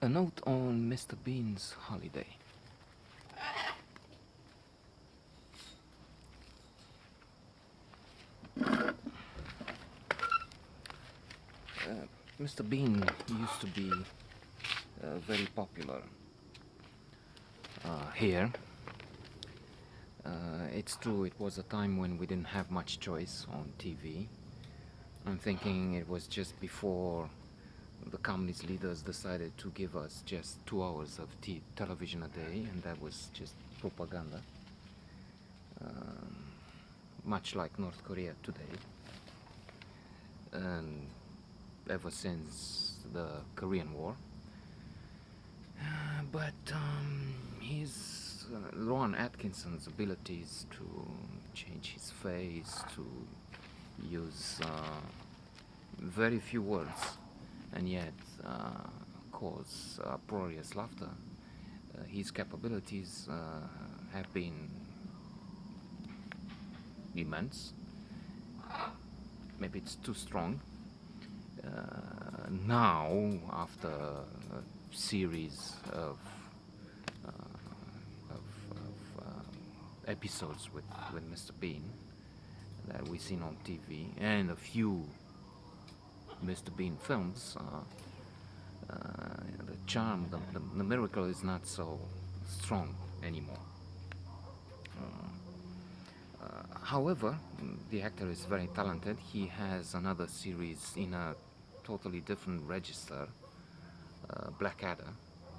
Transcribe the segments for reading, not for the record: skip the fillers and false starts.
A note on Mr. Bean's holiday. Mr. Bean used to be very popular here. It's true, it was a time when we didn't have much choice on TV. I'm thinking it was just before the communist leaders decided to give us just 2 hours of television a day, and that was just propaganda. Much like North Korea today. And ever since the Korean War. But Rowan Atkinson's abilities to change his face, to use very few words and yet cause uproarious laughter, his capabilities have been immense. Maybe it's too strong. Now, after a series of episodes with Mr. Bean that we've seen on TV and a few Mr. Bean films, the charm, the miracle is not so strong anymore. However, the actor is very talented. He has another series in a totally different register, Blackadder.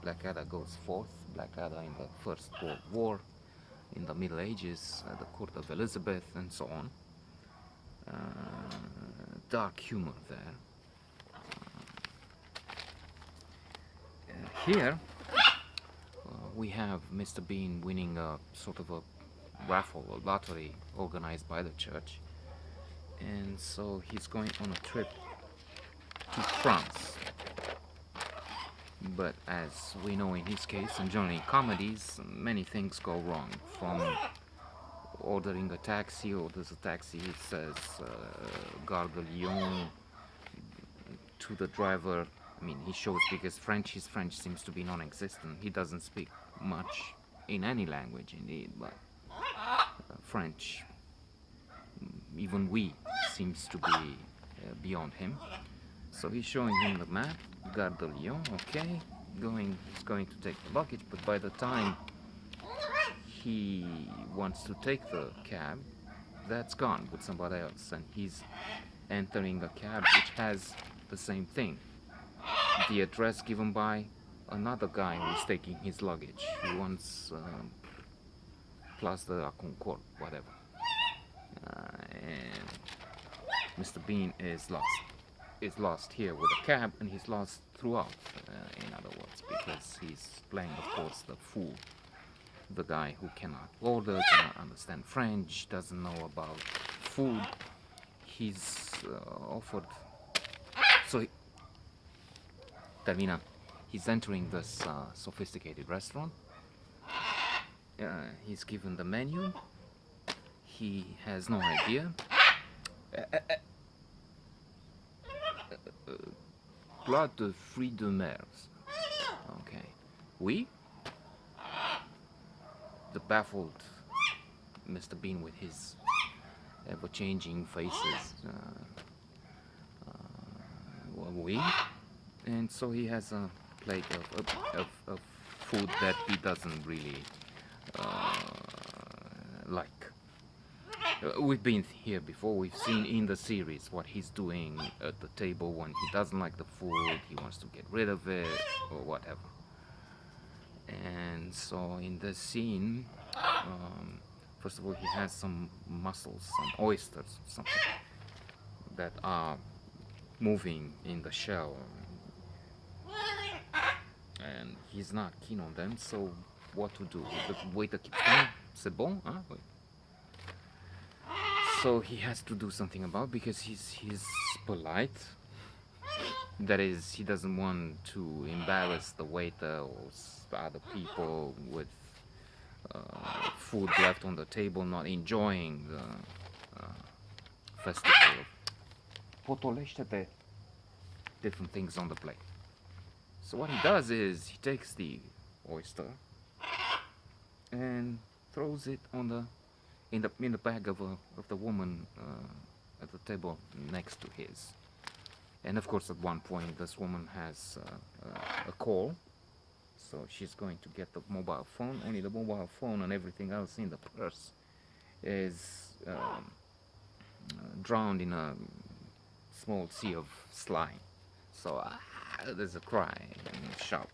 Blackadder goes forth. Blackadder in the First World War, in the Middle Ages, the court of Elizabeth, and so on. Dark humor there. Here we have Mr. Bean winning a sort of a raffle or lottery organized by the church, and so he's going on a trip to France. But as we know in his case, and generally in comedies, many things go wrong. From ordering a taxi, orders a taxi, it says Gare de Lyon, to the driver. I mean, he shows because his French seems to be non-existent. He doesn't speak much in any language indeed, but French, even we, seems to be beyond him. So he's showing him the map, Gare de Lyon, okay, he's going to take the luggage, but by the time he wants to take the cab, that's gone with somebody else, and he's entering a cab which has the same thing. The address given by another guy who's taking his luggage. He wants Place de la Concorde, whatever. And Mr. Bean is lost here with a cab, and he's lost throughout, in other words, because he's playing, of course, the fool, the guy who cannot order, cannot understand French, doesn't know about food. He's offered, so termina. He's entering this sophisticated restaurant. He's given the menu. He has no idea. Plat de fruits de mer. Okay. Oui? The baffled Mr. Bean with his ever-changing faces. Oui? And so he has a plate of food that he doesn't really like. We've been here before, we've seen in the series what he's doing at the table when he doesn't like the food, he wants to get rid of it, or whatever. And so in this scene, first of all, he has some mussels, some oysters, something that are moving in the shell. And he's not keen on them, so what to do? The waiter keeps going, c'est bon, hein? Wait. So he has to do something about, because he's polite. That is, he doesn't want to embarrass the waiter or other people with food left on the table, not enjoying the festival. Potolește-te. Different things on the plate. So what he does is he takes the oyster and throws it on the in the bag of the woman at the table next to his. And of course, at one point, this woman has a call, so she's going to get the mobile phone. Only the mobile phone and everything else in the purse is drowned in a small sea of slime. So there's a cry and a shout.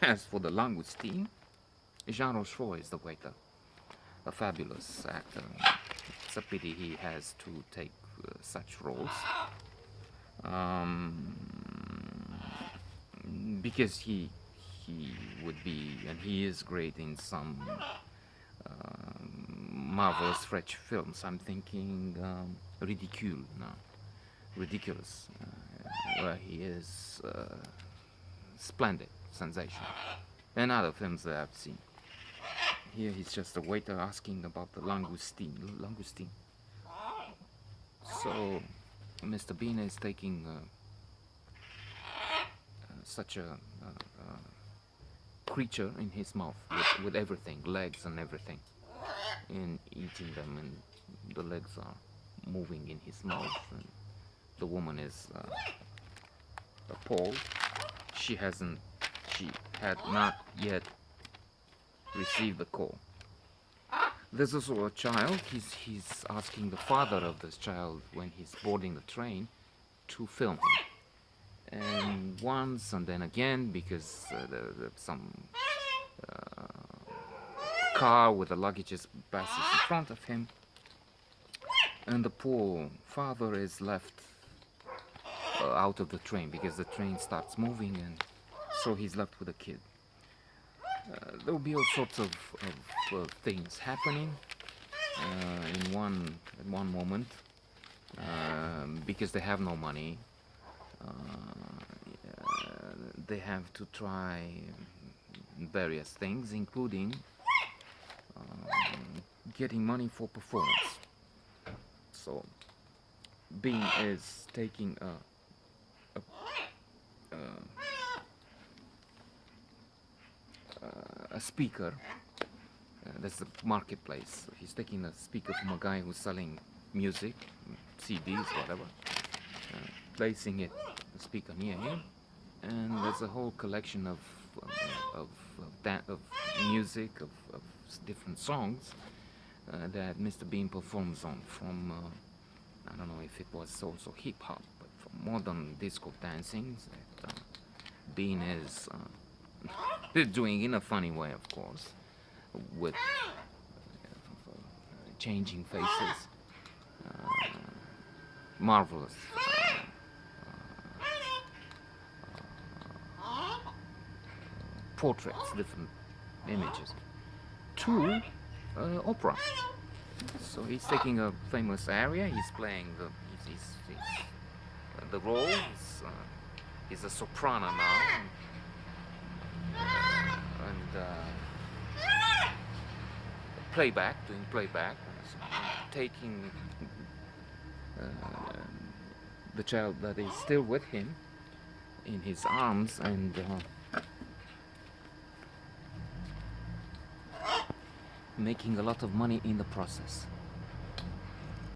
As for the langoustine, Jean Rochefort is the waiter, a fabulous actor. It's a pity he has to take such roles, because he would be, and he is great in some marvelous French films. I'm thinking Ridicule now, Ridiculous, where he is splendid, sensational, and other films that I've seen. Here he's just a waiter asking about the langoustine. So Mr. Bean is taking such a creature in his mouth with everything, legs and everything, and eating them, and the legs are moving in his mouth, and the woman is appalled. She had not yet received the call. There's also a child. He's asking the father of this child, when he's boarding the train, to film him. And once and then again, because there's some car with the luggages passes in front of him, and the poor father is left out of the train because the train starts moving, and so he's left with a kid. There will be all sorts of things happening in one moment, because they have no money. They have to try various things, including getting money for performance. So Bean is taking a speaker. That's the marketplace. He's taking a speaker from a guy who's selling music, CDs, whatever, placing it, the speaker near him, and there's a whole collection of music, of different songs that Mr. Bean performs on, from I don't know if it was also hip hop, but from modern disco dancing that Bean is doing in a funny way, of course, with changing faces, marvelous portraits, different images, to opera. So he's taking a famous area. He's playing the role. He's a soprano now, and doing playback, taking the child that is still with him in his arms, and making a lot of money in the process.